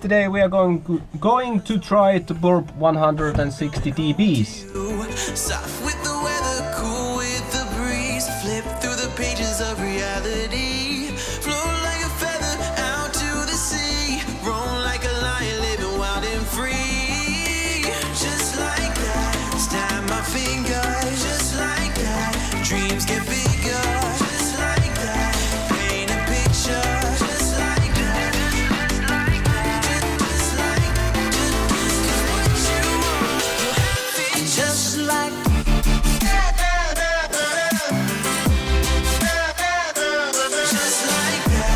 today we are going to try to burp 160 dBs. Soft with the weather, cool with the breeze. Flip through the pages of reality. Float like a feather out to the sea. Roam like a lion, living wild and free. Just like that, snap my fingers. Just like that, dreams get bigger. Just like that, paint a picture. Just like that, just like that, just like that.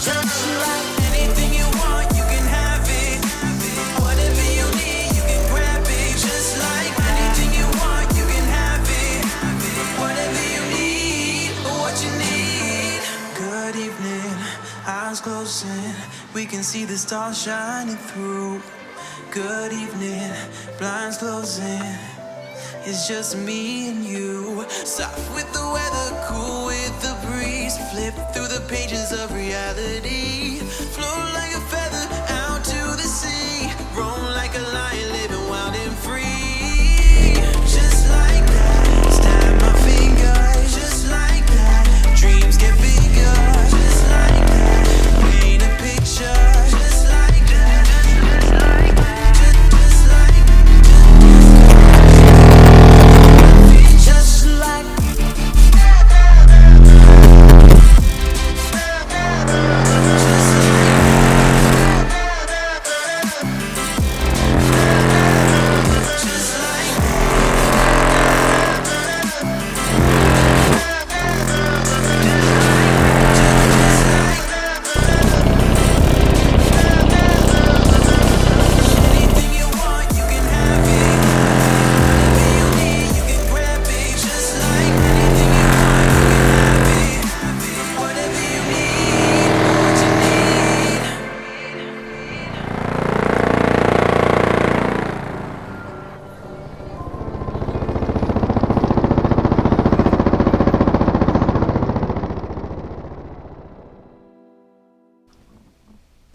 Just what you want, you have it. Just like. We can see the stars shining through. Good evening, blinds closing. It's just me and you. Soft with the weather, cool with the breeze. Flip through the pages of reality. Float like a feather out to the sea. Roam like a lion, living wild and free. Just like that, snap my fingers. Just like that, dreams get bigger. Just like that, paint a picture. Just like that, just like that, just like that, just like.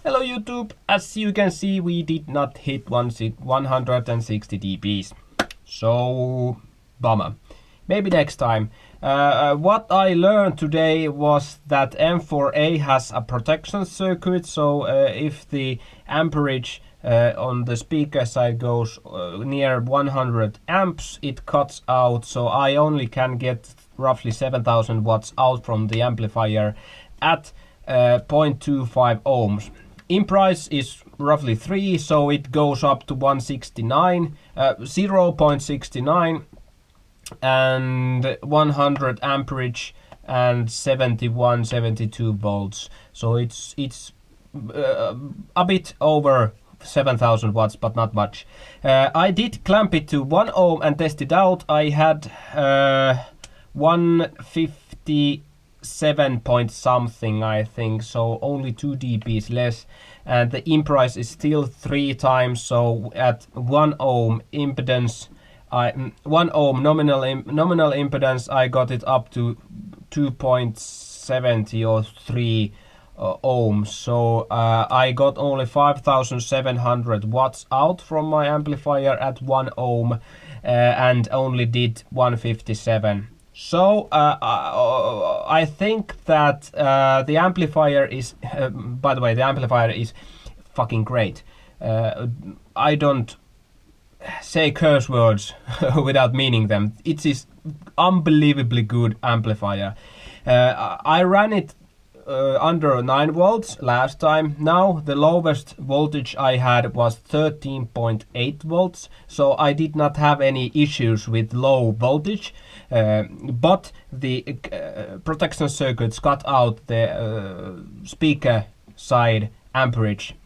Hello YouTube, as you can see we did not hit 160 dBs. So, bummer. Maybe next time. What I learned today was that M4a has a protection circuit, so if the amperage on the speaker side goes near 100 amps, it cuts out, so I only can get roughly 7000 watts out from the amplifier at 0.25 ohms. In price is roughly 3, so it goes up to 169, 0.69 and 100 amperage and 72 volts. So it's a bit over 7000 watts, but not much. I did clamp it to 1 ohm and test it out. I had 157 point something, I think, so only 2 dBs less, and the in price is still 3 times. So at 1 ohm impedance, 1 ohm nominal impedance, I got it up to 2.70 or 3 ohms. So I got only 5700 watts out from my amplifier at 1 ohm and only did 157. So I think that the amplifier is, by the way, the amplifier is fucking great. I don't say curse words without meaning them. It is unbelievably good amplifier. I ran it under 9 volts last time. Now the lowest voltage I had was 13.8 volts, so I did not have any issues with low voltage, but the protection circuits cut out the speaker side amperage.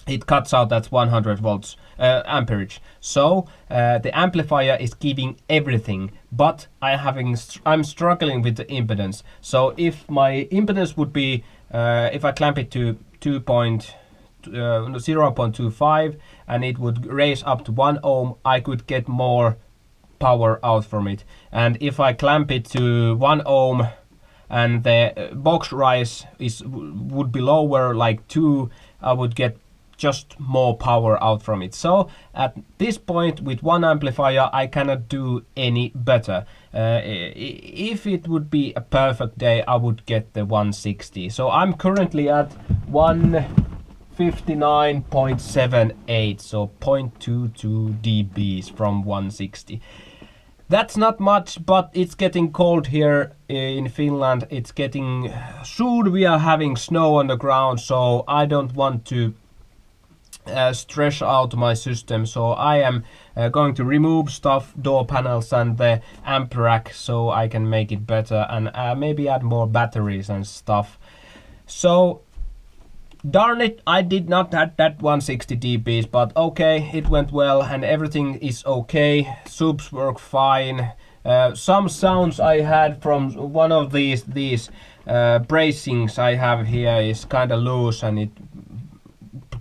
It cuts out at 100 volts amperage. So the amplifier is giving everything, but I'm struggling with the impedance. So if my impedance would be, if I clamp it to 0.25 and it would raise up to 1 ohm, I could get more power out from it. And if I clamp it to 1 ohm and the box rise would be lower, like 2, I would get just more power out from it. So at this point with one amplifier I cannot do any better. If it would be a perfect day I would get the 160. So I'm currently at 159.78, so 0.22 dBs from 160. That's not much, but it's getting cold here in Finland. It's getting soon we are having snow on the ground, so I don't want to stress out my system. So I am going to remove stuff, door panels and the amp rack, so I can make it better and maybe add more batteries and stuff. So darn it, I did not have that 160 dBs, but okay, it went well and everything is okay. Subs work fine. Some sounds I had from one of these bracings I have here is kind of loose and it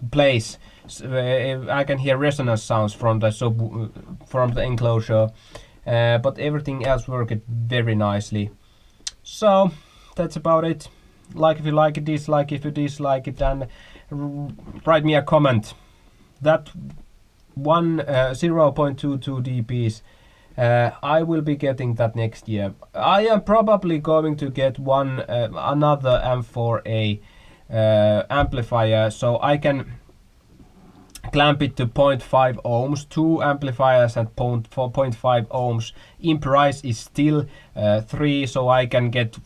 plays. I can hear resonance sounds from the enclosure, but everything else worked very nicely. So that's about it. Like if you like it, dislike if you dislike it, and write me a comment. That 0.22 dBs, I will be getting that next year. I am probably going to get another M4a amplifier, so I can clamp it to 0.5 ohms, 2 amplifiers at 0.5 ohms. In price is still 3, so I can get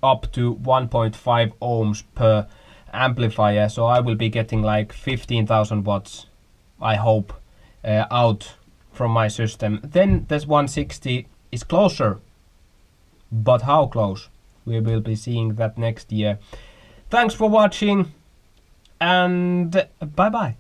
up to 1.5 ohms per amplifier. So I will be getting like 15,000 watts, I hope, out from my system. Then this 160 is closer, but how close? We will be seeing that next year. Thanks for watching and bye bye.